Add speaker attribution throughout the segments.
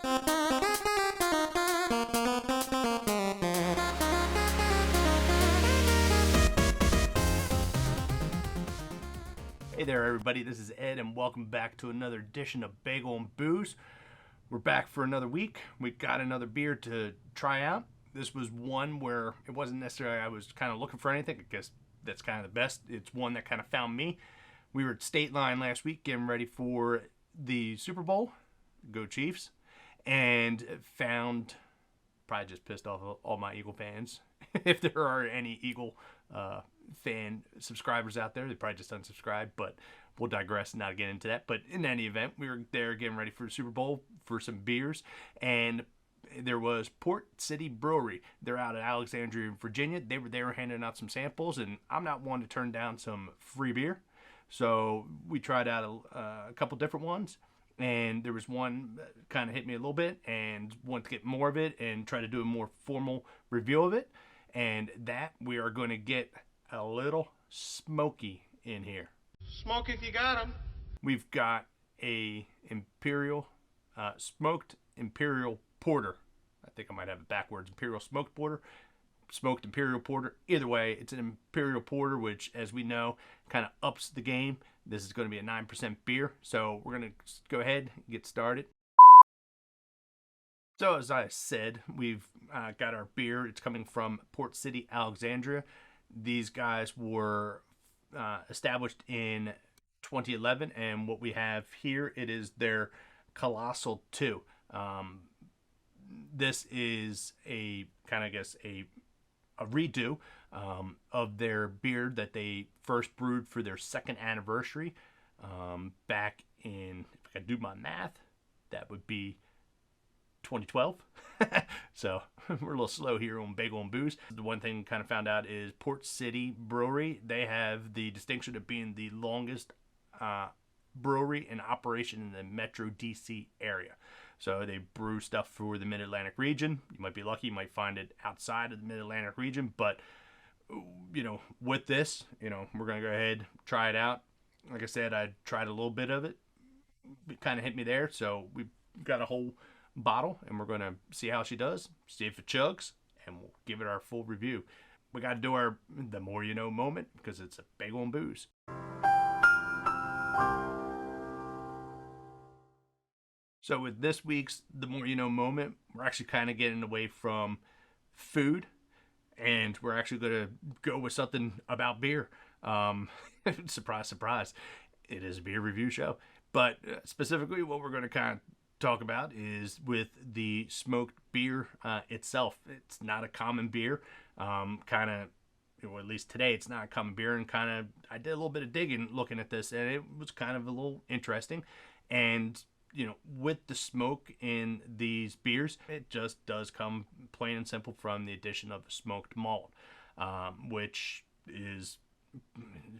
Speaker 1: Hey there, everybody. This is Ed, and welcome back to another edition of Bagel and Booze. We're back for another week. We got another beer to try out. This was one where it wasn't necessarily I was kind of looking for anything. I guess that's kind of the best. It's one that kind of found me. We were at State Line last week getting ready for the Super Bowl. Go Chiefs. And found, probably just pissed off all my Eagle fans. If there are any Eagle fan subscribers out there, they probably just unsubscribed, but we'll digress and not get into that. But in any event, we were there getting ready for the Super Bowl for some beers, and there was Port City Brewery. They're out of Alexandria, Virginia. They were there handing out some samples, and I'm not one to turn down some free beer, so we tried out a couple different ones. And there was one that kind of hit me a little bit and wanted to get more of it and try to do a more formal review of it. And that we are going to get a little smoky in here.
Speaker 2: Smoke if you got 'em.
Speaker 1: We've got a Imperial Smoked Imperial Porter. I think I might have it backwards. Imperial Smoked Porter. Smoked Imperial Porter. Either way, it's an Imperial Porter, which, as we know, kind of ups the game. This is going to be a 9% beer, so we're going to go ahead and get started. So, as I said, we've got our beer. It's coming from Port City, Alexandria. These guys were established in 2011, and what we have here, it is their Colossal 2. This is a kind of, I guess, a redo of their beer that they first brewed for their second anniversary back in, if I can do my math, that would be 2012. So we're a little slow here on Bagel and Booze. The one thing kind of found out is Port City Brewery, they have the distinction of being the longest brewery in operation in the Metro DC area. So they brew stuff for the Mid-Atlantic region. You might be lucky, you might find it outside of the Mid-Atlantic region, but you know, with this, you know, we're going to go ahead, try it out. Like I said, I tried a little bit of it. It kind of hit me there, so we've got a whole bottle, and we're going to see how she does, see if it chugs, and we'll give it our full review. We got to do our the more you know moment, because it's a Bagel and Booze. So with this week's The More You Know moment, we're actually kind of getting away from food, and we're actually going to go with something about beer. Surprise, surprise. It is a beer review show. But specifically what we're going to kind of talk about is with the smoked beer itself. It's not a common beer. Kind of, or at least today, it's not a common beer. And kind of, I did a little bit of digging looking at this, and it was kind of a little interesting. And you know, with the smoke in these beers, it just does come plain and simple from the addition of smoked malt, which is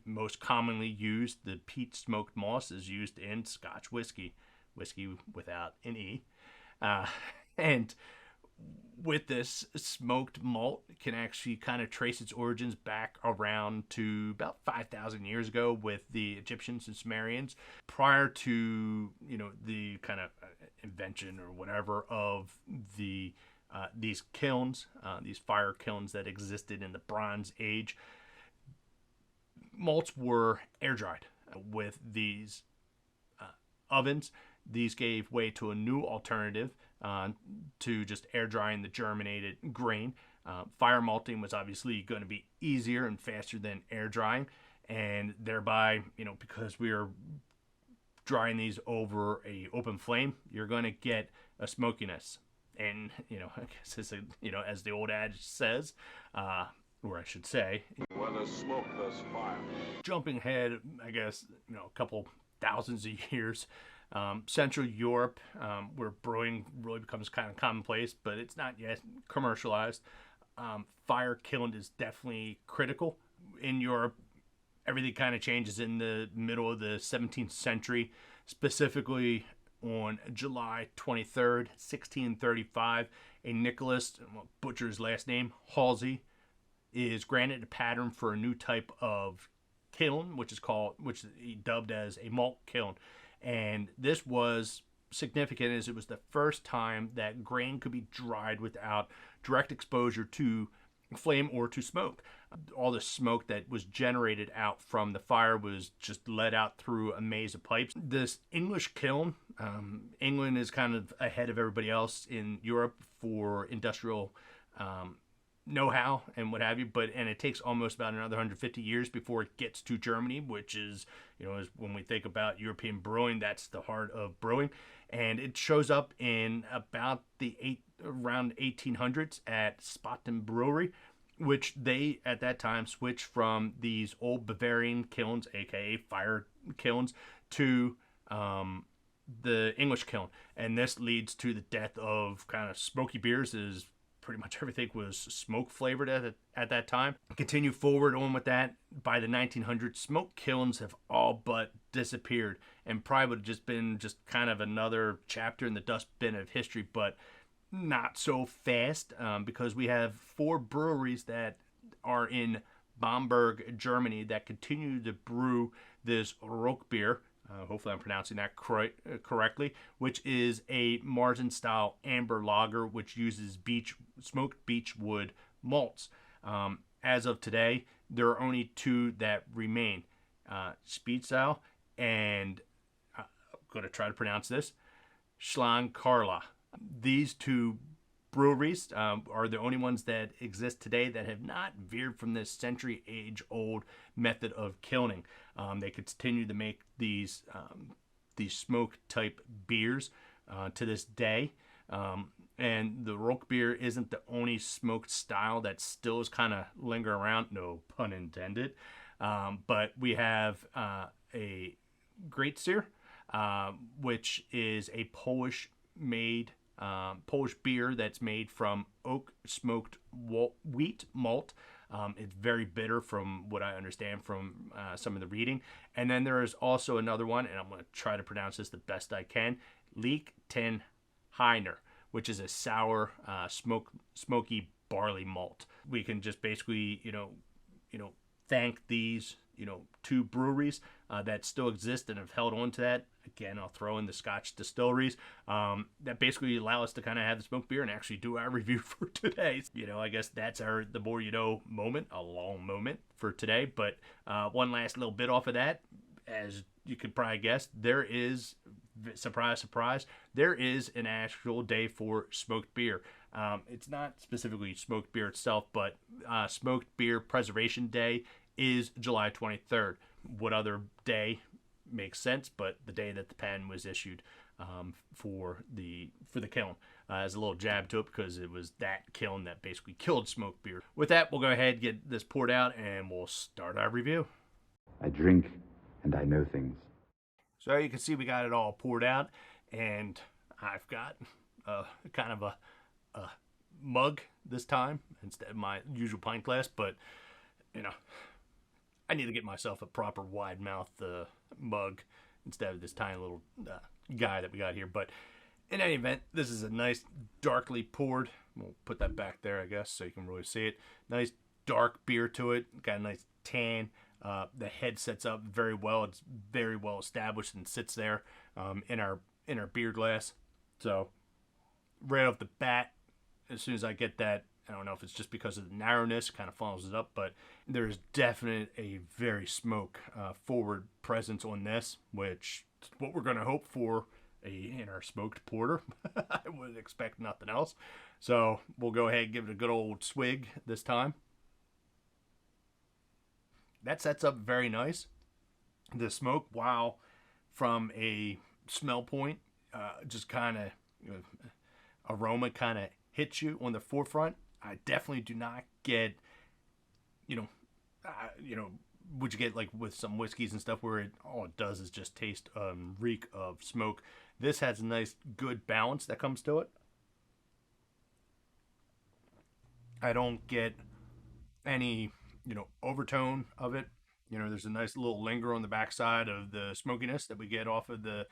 Speaker 1: most commonly used. The peat smoked moss is used in Scotch whiskey without an E. And with this, smoked malt can actually kind of trace its origins back around to about 5,000 years ago with the Egyptians and Sumerians, prior to, you know, the kind of invention or whatever of the these kilns, these fire kilns that existed in the Bronze Age. Malts were air dried with these ovens. These gave way to a new alternative to just air drying the germinated grain. Fire malting was obviously going to be easier and faster than air drying, and thereby, you know, because we are drying these over a open flame, you're going to get a smokiness. And, you know, I guess it's a, you know, as the old adage says, or I should say,
Speaker 2: where there's smoke, there's fire.
Speaker 1: Jumping ahead, I guess, you know, a couple thousands of years, Central Europe, where brewing really becomes kind of commonplace, but it's not yet commercialized. Fire kiln is definitely critical. In Europe, everything kind of changes in the middle of the 17th century, specifically on July 23rd, 1635, a Nicholas, butcher's last name, Halsey, is granted a pattern for a new type of kiln, which he dubbed as a malt kiln. And this was significant is it was the first time that grain could be dried without direct exposure to flame or to smoke. All the smoke that was generated out from the fire was just let out through a maze of pipes. This English kiln, England is kind of ahead of everybody else in Europe for industrial know-how and what have you, and it takes almost about another 150 years before it gets to Germany, which is, is when we think about European brewing, that's the heart of brewing. And it shows up in about around 1800s at Spaten Brewery, which they at that time switched from these old Bavarian kilns, aka fire kilns, to the English kiln. And this leads to the death of kind of smoky beers. Is pretty much everything was smoke flavored at that time. Continue forward on with that. By the 1900s, smoke kilns have all but disappeared, and probably would have just been just kind of another chapter in the dustbin of history, but not so fast, because we have 4 breweries that are in Bamberg, Germany, that continue to brew this Rock beer. Hopefully I'm pronouncing that correctly, which is a Marzen style amber lager, which uses smoked beechwood malts. As of today, there are only 2 that remain, Spitzel and I'm going to try to pronounce this, Schlankarla. These 2 breweries are the only ones that exist today that have not veered from this century-age-old method of kilning. They continue to make these smoke-type beers to this day. And the Rock beer isn't the only smoked style that still is kind of lingering around, no pun intended. But we have a Great Seer, which is a Polish beer that's made from oak smoked wheat malt. It's very bitter from what I understand from some of the reading. And then there is also another one, and I'm going to try to pronounce this the best I can, Leek Ten Heiner, which is a sour smoky barley malt. We can just basically, thank these, 2 breweries that still exist and have held on to that. Again, I'll throw in the Scotch distilleries that basically allow us to kind of have the smoked beer and actually do our review for today. I guess that's our the more you know moment, a long moment for today. But one last little bit off of that, as you could probably guess, there is, surprise, surprise, there is an actual day for smoked beer. It's not specifically smoked beer itself, but Smoked Beer Preservation Day is July 23rd. What other day makes sense but the day that the patent was issued for the kiln, as a little jab to it, because it was that kiln that basically killed smoked beer. With that, we'll go ahead and get this poured out and we'll start our review.
Speaker 3: I drink and I know things.
Speaker 1: So you can see we got it all poured out, and I've got kind of a mug this time instead of my usual pint glass, but I need to get myself a proper wide mouth mug instead of this tiny little guy that we got here. But in any event, this is a nice darkly poured, we'll put that back there I guess so you can really see it, nice dark beer to it, got a nice tan. The head sets up very well. It's very well established and sits there in our beer glass. So right off the bat, as soon as I get that, I don't know if it's just because of the narrowness, kind of follows it up, but there's definitely a very smoke forward presence on this, which is what we're going to hope for in our smoked porter. I would expect nothing else. So we'll go ahead and give it a good old swig this time. That sets up very nice. The smoke, while from a smell point, just kind of aroma kind of hits you on the forefront. I definitely do not get, would you get like with some whiskeys and stuff where all it does is just taste reek of smoke. This has a nice good balance that comes to it. I don't get any overtone of it. There's a nice little linger on the backside of the smokiness that we get off of the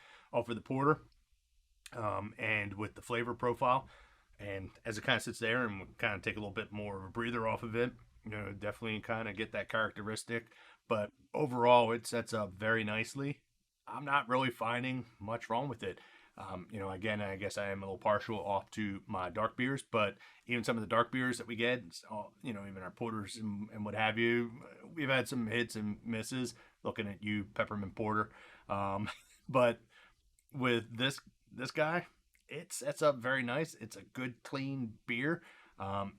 Speaker 1: porter, and with the flavor profile. And as it kind of sits there and we'll kind of take a little bit more of a breather off of it, definitely kind of get that characteristic. But overall, it sets up very nicely. I'm not really finding much wrong with it. Again, I guess I am a little partial off to my dark beers, but even some of the dark beers that we get, even our porters and what have you, we've had some hits and misses. Looking at you, peppermint porter, but with this guy, it sets up very nice. It's a good clean beer.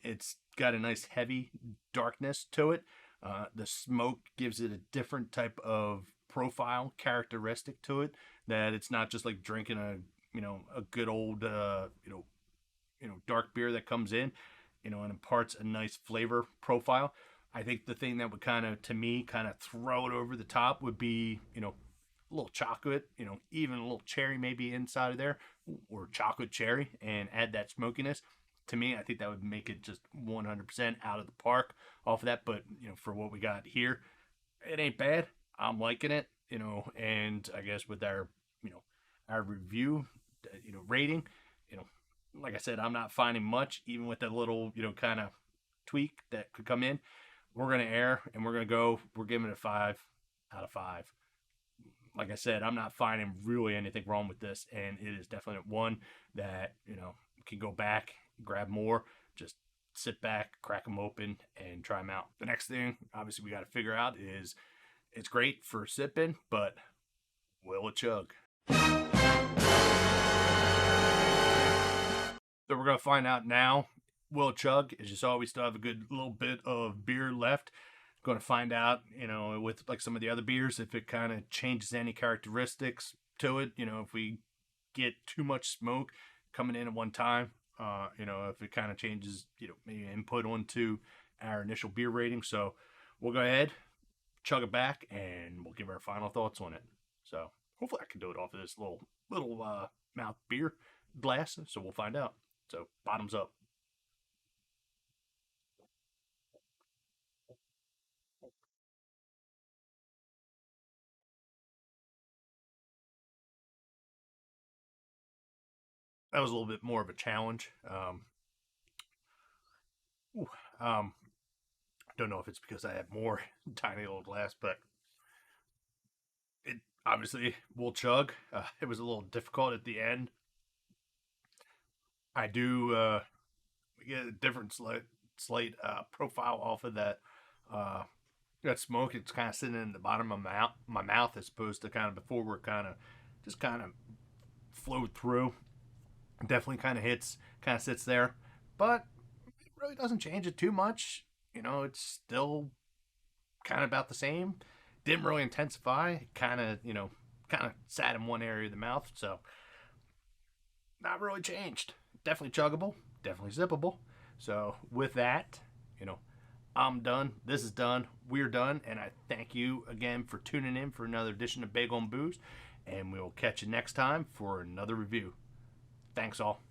Speaker 1: It's got a nice heavy darkness to it. The smoke gives it a different type of profile characteristic to it, that it's not just like drinking a good old dark beer that comes in, and imparts a nice flavor profile. I think the thing that would kind of, to me, kind of throw it over the top would be, a little chocolate, even a little cherry maybe inside of there, or chocolate cherry, and add that smokiness. To me, I think that would make it just 100% out of the park off of that. But, for what we got here, it ain't bad. I'm liking it, and I guess with our review, rating, like I said, I'm not finding much, even with that little, kind of tweak that could come in. We're going to err, and we're giving it a 5 out of 5. Like I said, I'm not finding really anything wrong with this, and it is definitely one that, can go back, grab more, just sit back, crack them open, and try them out. The next thing, obviously, we got to figure out is, it's great for sipping, but will it chug? So we're going to find out now. Will it chug? As you saw, we still have a good little bit of beer left. Going to find out, with like some of the other beers, if it kind of changes any characteristics to it. If we get too much smoke coming in at one time, if it kind of changes, maybe input onto our initial beer rating. So we'll go ahead, chug it back, and we'll give our final thoughts on it. So hopefully I can do it off of this little mouth beer glass. So we'll find out. So bottoms up. That was a little bit more of a challenge. Ooh, um, don't know if it's because I have more tiny little glass, but it obviously will chug. It was a little difficult at the end. I do get a different slight profile off of that smoke. It's kind of sitting in the bottom of my mouth, as opposed to kind of before, where just kind of flowed through. Definitely kind of sits there, but it really doesn't change it too much. It's still kind of about the same. Didn't really intensify. Kind of sat in one area of the mouth, so not really changed. Definitely chuggable, definitely sippable. So with that, I'm done. This is done. We're done, and I thank you again for tuning in for another edition of Bagel and Booze, and we will catch you next time for another review. Thanks all.